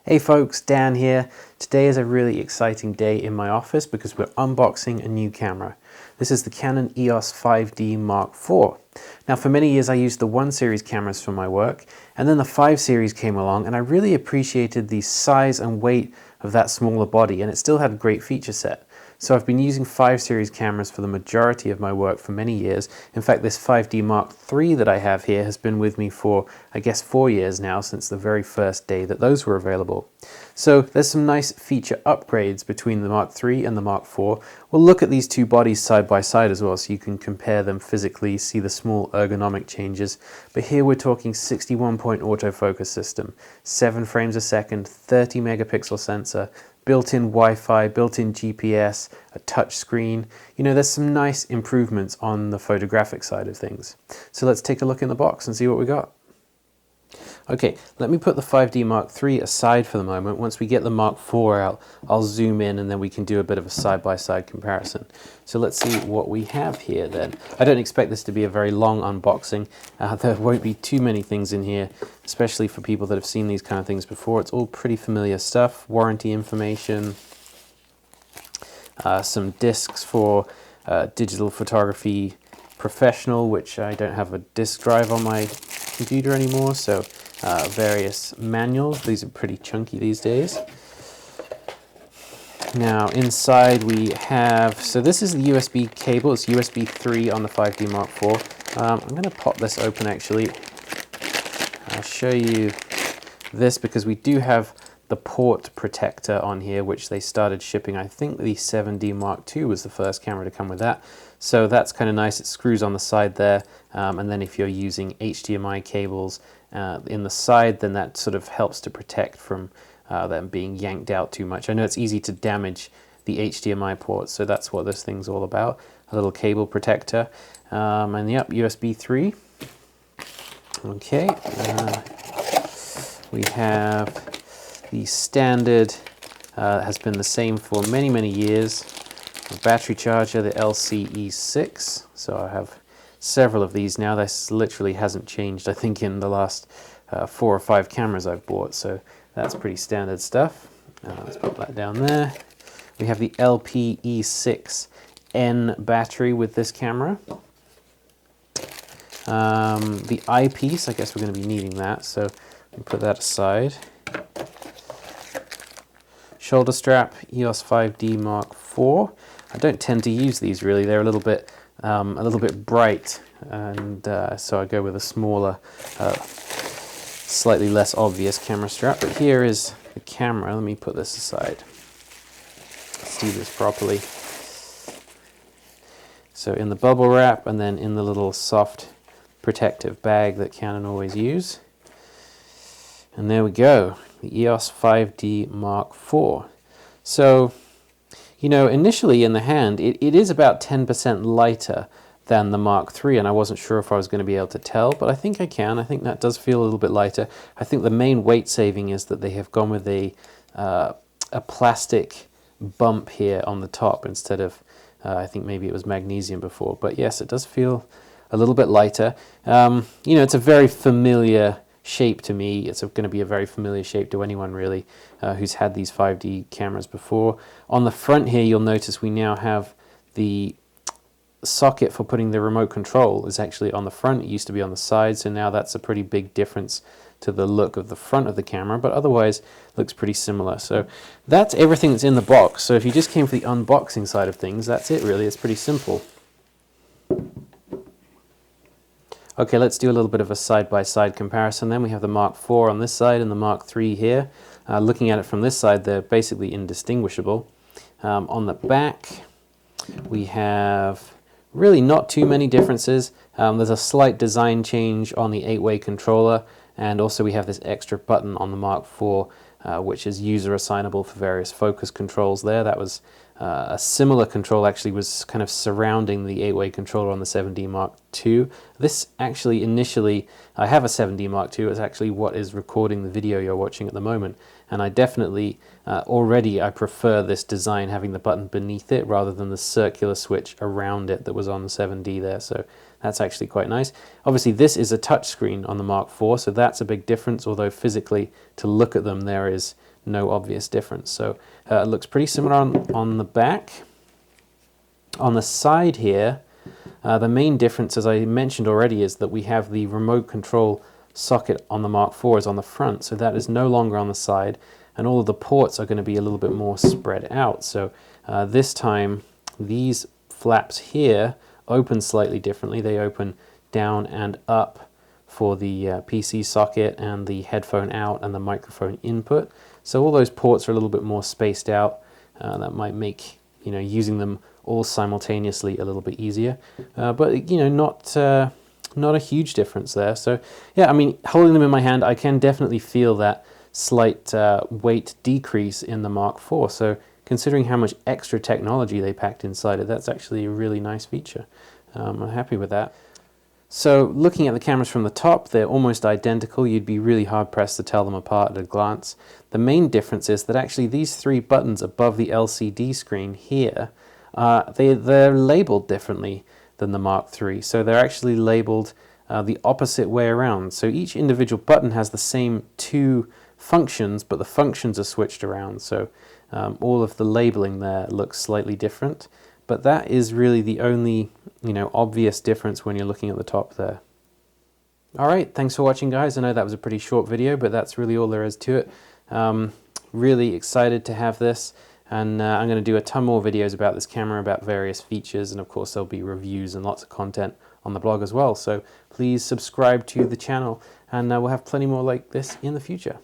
Hey folks, Dan here. Today is a really exciting day in my office because we're unboxing a new camera. This is the Canon EOS 5D Mark IV. Now for many years I used the 1 series cameras for my work, and then the 5 series came along and I really appreciated the size and weight of that smaller body, and it still had a great feature set. So I've been using 5 series cameras for the majority of my work for many years. In fact, this 5D Mark III that I have here has been with me for, I guess, 4 years now, since the very first day that those were available. So there's some nice feature upgrades between the Mark III and the Mark IV. We'll look at these two bodies side by side as well, so you can compare them physically, see the small ergonomic changes. But here we're talking 61-point autofocus system, 7 frames a second, 30 megapixel sensor, built-in Wi-Fi, built-in GPS, a touch screen. You know, there's some nice improvements on the photographic side of things. So let's take a look in the box and see what we got. Okay, let me put the 5D Mark III aside for the moment. Once we get the Mark IV out, I'll zoom in and then we can do a bit of a side-by-side comparison. So let's see what we have here then. I don't expect this to be a very long unboxing. There won't be too many things in here, especially for people that have seen these kind of things before. It's all pretty familiar stuff. Warranty information, some discs for Digital Photography Professional, which I don't have a disk drive on my computer anymore, so various manuals. These are pretty chunky these days. Now inside we have, so this is the USB cable. It's USB 3 on the 5D Mark IV. I'm going to pop this open actually. I'll show you this because we do have the port protector on here, which they started shipping. I think the 7D Mark II was the first camera to come with that. So that's kind of nice. It screws on the side there, and then if you're using HDMI cables in the side, then that sort of helps to protect from them being yanked out too much. I know it's easy to damage the HDMI ports, so that's what this thing's all about. A little cable protector, and yep, USB 3. Okay, we have the standard, has been the same for many, many years. The battery charger, the LCE6. So I have several of these now. This literally hasn't changed, I think, in the last 4 or 5 cameras I've bought. So that's pretty standard stuff. Let's put that down there. We have the LPE6N battery with this camera. The eyepiece, I guess we're going to be needing that, so we put that aside. Shoulder strap, EOS 5D Mark IV. I don't tend to use these really. They're a little bit bright, and so I go with a smaller, slightly less obvious camera strap. But here is the camera. Let me put this aside. Let's do this properly. So in the bubble wrap, and then in the little soft protective bag that Canon always use. And there we go, the EOS 5D Mark IV. So, you know, initially in the hand, it is about 10% lighter than the Mark III, and I wasn't sure if I was going to be able to tell, but I think I can. I think that does feel a little bit lighter. I think the main weight saving is that they have gone with a plastic bump here on the top instead of, I think maybe it was magnesium before. But yes, it does feel a little bit lighter. You know, it's a very familiar shape to me. It's going to be a very familiar shape to anyone really who's had these 5D cameras before. On the front here, you'll notice we now have the socket for putting the remote control is actually on the front. It used to be on the side, so now that's a pretty big difference to the look of the front of the camera, but otherwise looks pretty similar. So that's everything that's in the box. So if you just came for the unboxing side of things, that's it really. It's pretty simple. Okay, let's do a little bit of a side-by-side comparison then. We have the Mark IV on this side and the Mark III here. Looking at it from this side, they're basically indistinguishable. On the back, we have really not too many differences. There's a slight design change on the 8-way controller, and also we have this extra button on the Mark IV, which is user assignable for various focus controls there. That was a similar control actually was kind of surrounding the 8-way controller on the 7D Mark II. This actually initially, I have a 7D Mark II, it's actually what is recording the video you're watching at the moment, and I definitely, already I prefer this design having the button beneath it rather than the circular switch around it that was on the 7D there, so that's actually quite nice. Obviously this is a touchscreen on the Mark IV, so that's a big difference, although physically to look at them there is no obvious difference. So it looks pretty similar on the back. On the side here, the main difference, as I mentioned already, is that we have the remote control socket on the Mark IV is on the front, so that is no longer on the side, and all of the ports are going to be a little bit more spread out. So this time these flaps here open slightly differently. They open down and up for the PC socket and the headphone out and the microphone input. So all those ports are a little bit more spaced out. That might make using them all simultaneously a little bit easier, but not a huge difference there. So yeah, I mean, holding them in my hand, I can definitely feel that slight weight decrease in the Mark IV. So considering how much extra technology they packed inside it, that's actually a really nice feature. I'm happy with that. So looking at the cameras from the top, they're almost identical. You'd be really hard pressed to tell them apart at a glance. The main difference is that actually these three buttons above the LCD screen here, they're labeled differently than the Mark III. So they're actually labeled the opposite way around. So each individual button has the same two functions, but the functions are switched around. So all of the labeling there looks slightly different. But that is really the only, obvious difference when you're looking at the top there. All right, thanks for watching, guys. I know that was a pretty short video, but that's really all there is to it. Really excited to have this, and I'm going to do a ton more videos about this camera, about various features, and of course there'll be reviews and lots of content on the blog as well. So please subscribe to the channel, and we'll have plenty more like this in the future.